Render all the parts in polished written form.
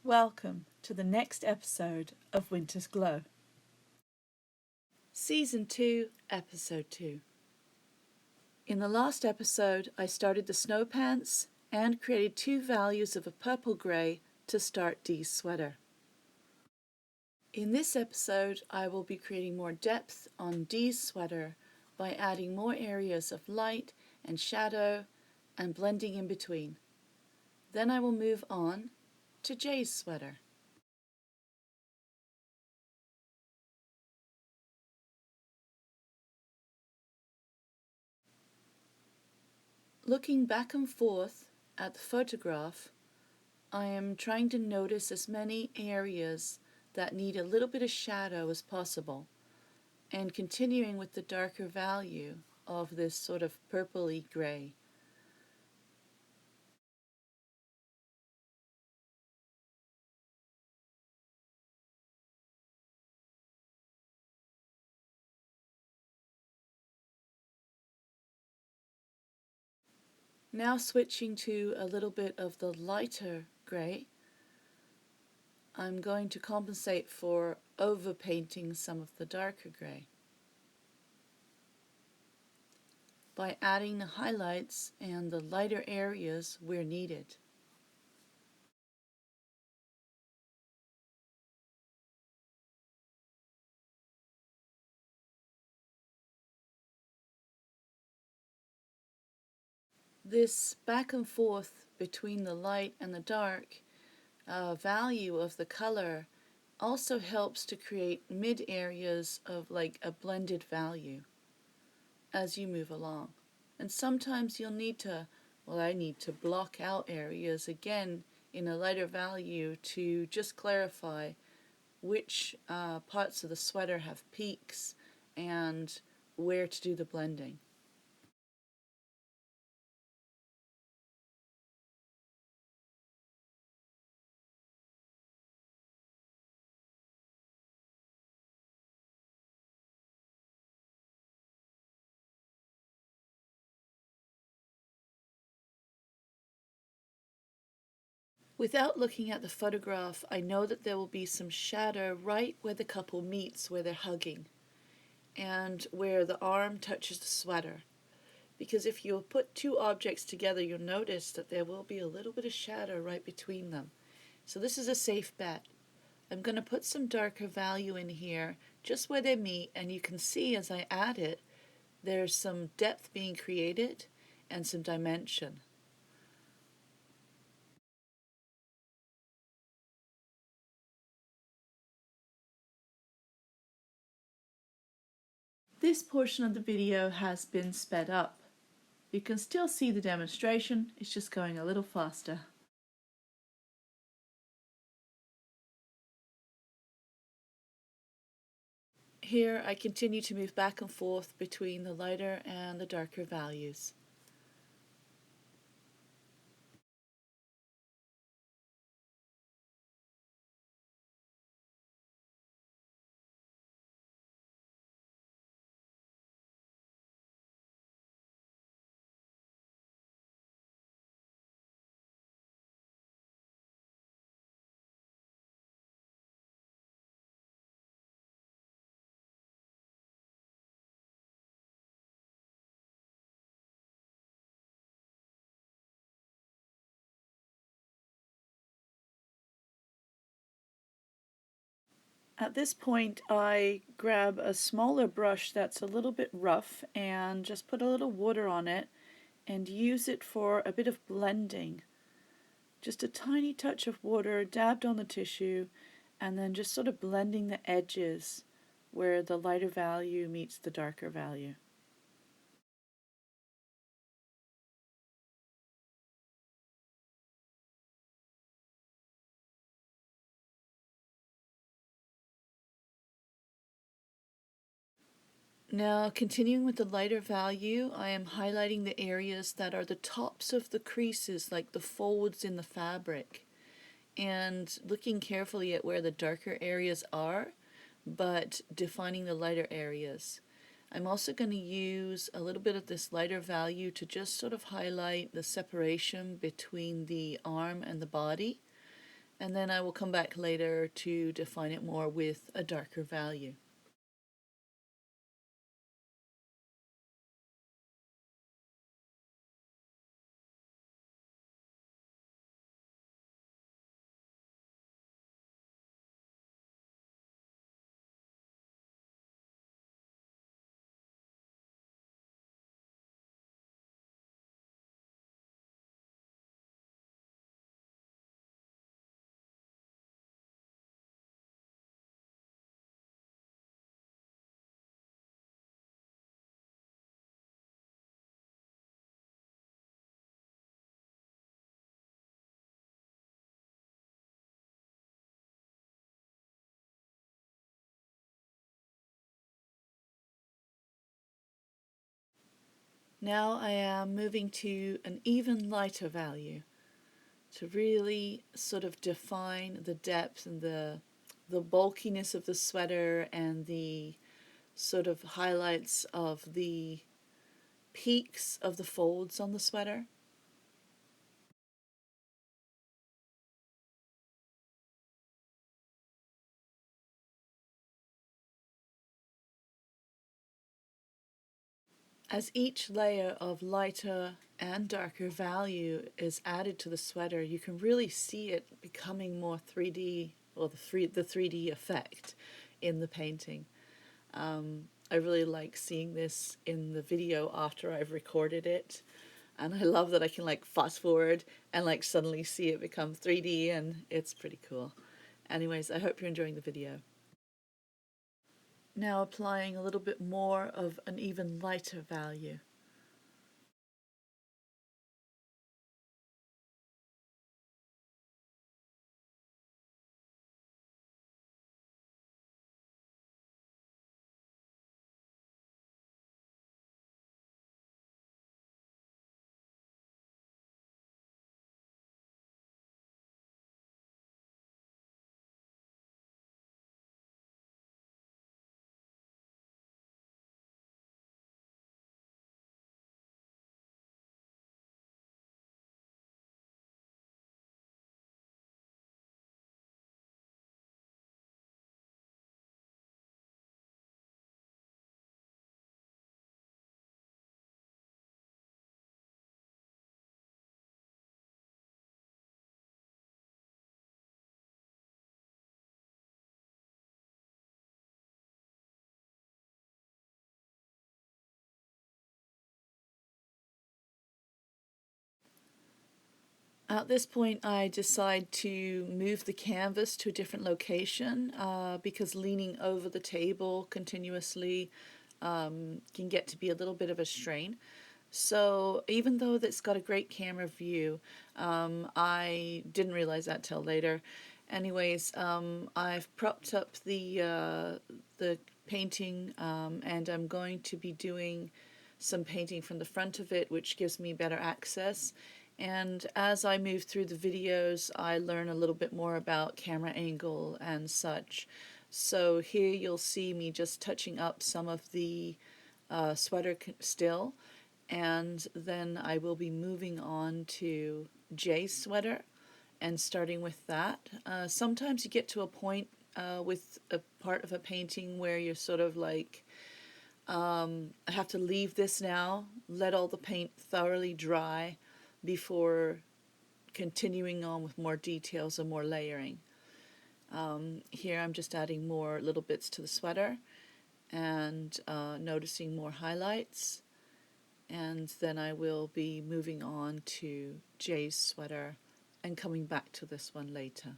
Welcome to the next episode of Winter's Glow. Season 2, Episode 2. In the last episode, I started the snow pants and created 2 values of a purple grey to start Dee's sweater. In this episode, I will be creating more depth on Dee's sweater by adding more areas of light and shadow and blending in between. Then I will move on to Jay's sweater. Looking back and forth at the photograph, I am trying to notice as many areas that need a little bit of shadow as possible, and continuing with the darker value of this sort of purpley grey. Now switching to a little bit of the lighter grey, I'm going to compensate for overpainting some of the darker grey by adding the highlights and the lighter areas where needed. This back and forth between the light and the dark value of the color also helps to create mid areas of like a blended value as you move along. And sometimes you'll need to, I need to block out areas again in a lighter value to just clarify which parts of the sweater have peaks and where to do the blending. Without looking at the photograph, I know that there will be some shadow right where the couple meets, where they're hugging, and where the arm touches the sweater. Because if you put 2 objects together, you'll notice that there will be a little bit of shadow right between them. So this is a safe bet. I'm going to put some darker value in here, just where they meet, and you can see as I add it, there's some depth being created and some dimension. This portion of the video has been sped up. You can still see the demonstration, it's just going a little faster. Here I continue to move back and forth between the lighter and the darker values. At this point, I grab a smaller brush that's a little bit rough and just put a little water on it and use it for a bit of blending. Just a tiny touch of water dabbed on the tissue and then just sort of blending the edges where the lighter value meets the darker value. Now, continuing with the lighter value, I am highlighting the areas that are the tops of the creases, like the folds in the fabric, and looking carefully at where the darker areas are, but defining the lighter areas. I'm also going to use a little bit of this lighter value to just sort of highlight the separation between the arm and the body, And then I will come back later to define it more with a darker value. Now I am moving to an even lighter value to really sort of define the depth and the bulkiness of the sweater and the sort of highlights of the peaks of the folds on the sweater. As each layer of lighter and darker value is added to the sweater, you can really see it becoming more 3D, or the 3D effect in the painting. I really like seeing this in the video after I've recorded it. And I love that I can like fast forward and like suddenly see it become 3D, and it's pretty cool. Anyways, I hope you're enjoying the video. Now applying a little bit more of an even lighter value. At this point, I decide to move the canvas to a different location because leaning over the table continuously can get to be a little bit of a strain. So even though it's got a great camera view, I didn't realize that till later. Anyways, I've propped up the painting, and I'm going to be doing some painting from the front of it, which gives me better access. And as I move through the videos, I learn a little bit more about camera angle and such. So here you'll see me just touching up some of the sweater still, and then I will be moving on to Jay's sweater and starting with that. Sometimes you get to a point with a part of a painting where you're sort of like, I have to leave this now, let all the paint thoroughly dry before continuing on with more details and more layering. Here I'm just adding more little bits to the sweater and noticing more highlights. And then I will be moving on to Jay's sweater and coming back to this one later.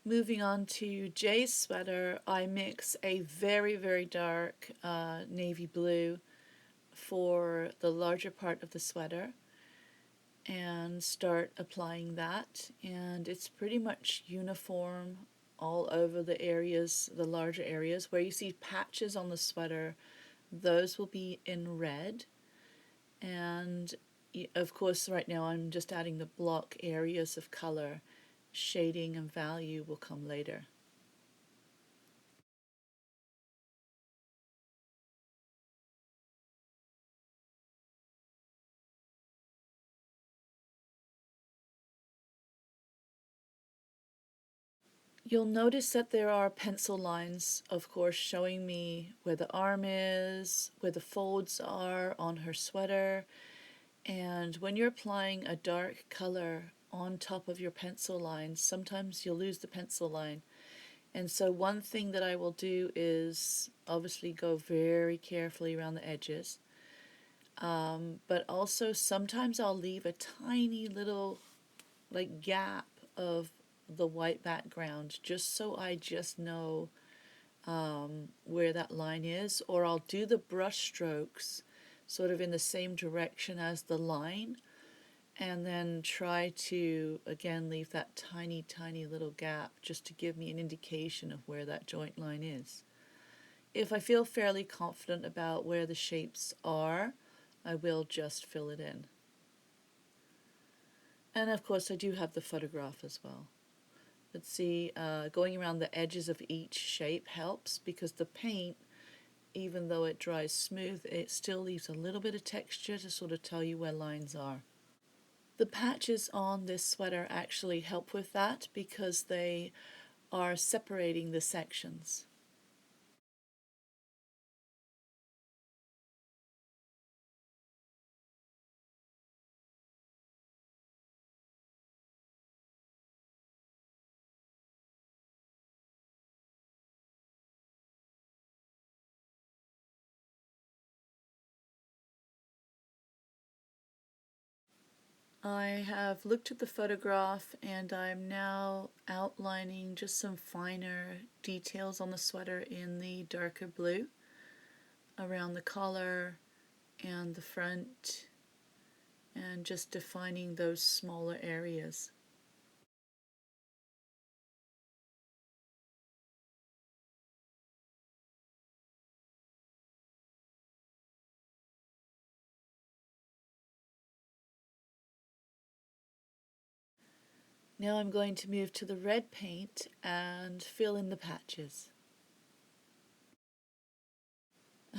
Moving on to Jay's sweater, I mix a very, very dark navy blue for the larger part of the sweater and start applying that. And it's pretty much uniform all over the areas, the larger areas. Where you see patches on the sweater, those will be in red. And of course, right now I'm just adding the block areas of color. Shading and value will come later. You'll notice that there are pencil lines, of course, showing me where the arm is, where the folds are on her sweater. And when you're applying a dark color on top of your pencil lines, sometimes you'll lose the pencil line. And so one thing that I will do is obviously go very carefully around the edges. But also sometimes I'll leave a tiny little like gap of the white background just so I just know where that line is, or I'll do the brush strokes sort of in the same direction as the line and then try to again leave that tiny little gap just to give me an indication of where that joint line is. If I feel fairly confident about where the shapes are, I will just fill it in. And of course I do have the photograph as well. Let's see, going around the edges of each shape helps because the paint, even though it dries smooth, it still leaves a little bit of texture to sort of tell you where lines are. The patches on this sweater actually help with that because they are separating the sections. I have looked at the photograph and I'm now outlining just some finer details on the sweater in the darker blue around the collar and the front and just defining those smaller areas. Now I'm going to move to the red paint and fill in the patches.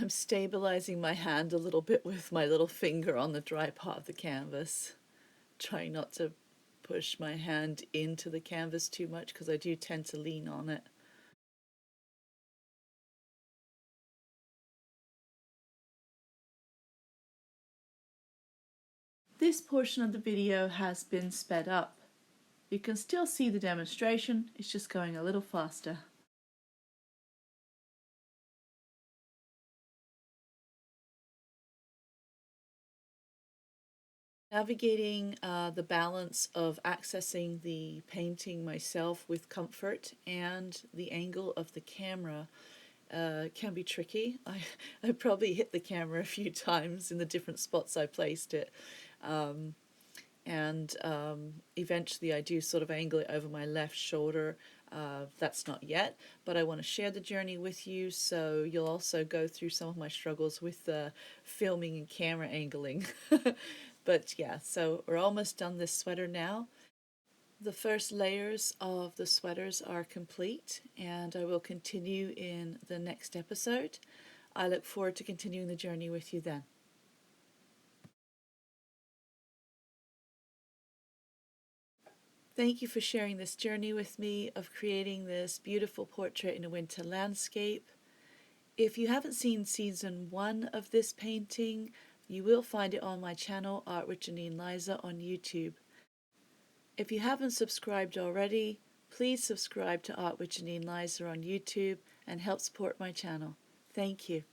I'm stabilizing my hand a little bit with my little finger on the dry part of the canvas, trying not to push my hand into the canvas too much because I do tend to lean on it. This portion of the video has been sped up. You can still see the demonstration, it's just going a little faster. Navigating the balance of accessing the painting myself with comfort and the angle of the camera can be tricky. I probably hit the camera a few times in the different spots I placed it. And eventually I do sort of angle it over my left shoulder. That's not yet, but I want to share the journey with you, so you'll also go through some of my struggles with filming and camera angling. But yeah, so we're almost done this sweater now. The first layers of the sweaters are complete, and I will continue in the next episode. I look forward to continuing the journey with you then. Thank you for sharing this journey with me of creating this beautiful portrait in a winter landscape. If you haven't seen season 1 of this painting, you will find it on my channel, ArtWithJanineLiza, on YouTube. If you haven't subscribed already, please subscribe to ArtWithJanineLiza on YouTube and help support my channel. Thank you.